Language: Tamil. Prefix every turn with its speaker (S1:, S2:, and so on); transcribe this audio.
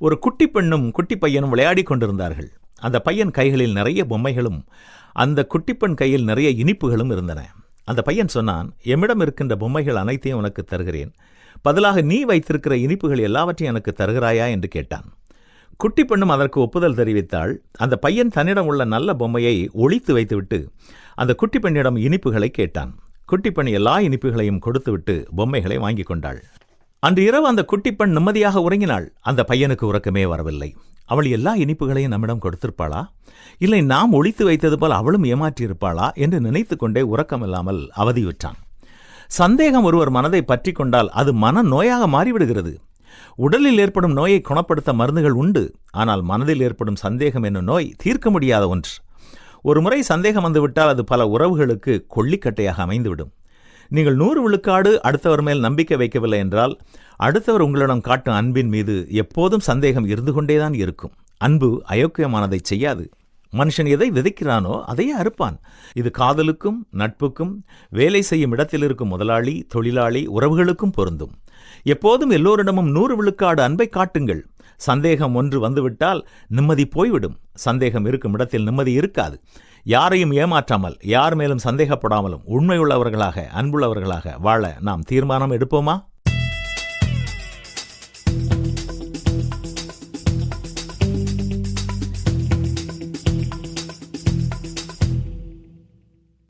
S1: ஒரு குட்டி பெண்ணும் குட்டி பையனும் விளையாடி கொண்டிருந்தார்கள். அந்த பையன் கைகளில் நிறைய பொம்மைகளும் அந்த குட்டிப்பெண் கையில் நிறைய இனிப்புகளும் இருந்தன. அந்த பையன் சொன்னான், எம்மிடம் இருக்கின்ற பொம்மைகள் அனைத்தையும் உனக்கு தருகிறேன், பதிலாக நீ வைத்திருக்கிற இனிப்புகள் எல்லாவற்றையும் எனக்கு தருகிறாயா என்று கேட்டான். குட்டி பெண்ணும் அதற்கு ஒப்புதல் தெரிவித்தாள். அந்த பையன் தன்னிடம் உள்ள நல்ல பொம்மையை ஒளித்து வைத்துவிட்டு அந்த குட்டி பெண்ணிடம் இனிப்புகளை கேட்டான். குட்டி பெண் எல்லா இனிப்புகளையும் கொடுத்துவிட்டு பொம்மைகளை வாங்கி கொண்டாள். அன்று இரவு அந்த குட்டி பெண் நிம்மதியாக உறங்கினாள். அந்த பையனுக்கு உறக்கமே வரவில்லை. அவள் எல்லா இனிப்புகளையும் நம்மிடம் கொடுத்திருப்பாளா, இல்லை நாம் ஒளித்து வைத்தது போல் அவளும் ஏமாற்றியிருப்பாளா என்று நினைத்து கொண்டே உறக்கமில்லாமல் அவதியுற்றான். சந்தேகம் ஒருவர் மனதை பற்றி கொண்டால் அது மன நோயாக மாறிவிடுகிறது. உடலில் ஏற்படும் நோயை குணப்படுத்த மருந்துகள் உண்டு. ஆனால் மனதில் ஏற்படும் சந்தேகம் என்னும் நோய் தீர்க்க முடியாத ஒன்று. ஒரு முறை சந்தேகம் வந்துவிட்டால் அது பல உறவுகளுக்கு கொள்ளிக்கட்டையாக அமைந்துவிடும். நீங்கள் 100 விழுக்காடு அடுத்தவர் மேல் நம்பிக்கை வைக்கவில்லை என்றால் அடுத்தவர் உங்களிடம் காட்டும் அன்பின் மீது எப்போதும் சந்தேகம் இருந்து கொண்டேதான் இருக்கும். அன்பு அயோக்கியமானதை செய்யாது. மனுஷன் எதை விதைக்கிறானோ அதையே அறுப்பான். இது காதலுக்கும் நட்புக்கும் வேலை செய்யும் இடத்தில் இருக்கும் முதலாளி தொழிலாளி உறவுகளுக்கும் பொருந்தும். எப்போதும் எல்லோரிடமும் 100 விழுக்காடு அன்பை காட்டுங்கள். சந்தேகம் ஒன்று வந்துவிட்டால் நிம்மதி போய்விடும். சந்தேகம் இருக்கும் இடத்தில் நிம்மதி இருக்காது. யாரையும் ஏமாற்றாமல் யார் மேலும் சந்தேகப்படாமலும் உண்மையுள்ளவர்களாக அன்புள்ளவர்களாக வாழ நாம் தீர்மானம் எடுப்போமா?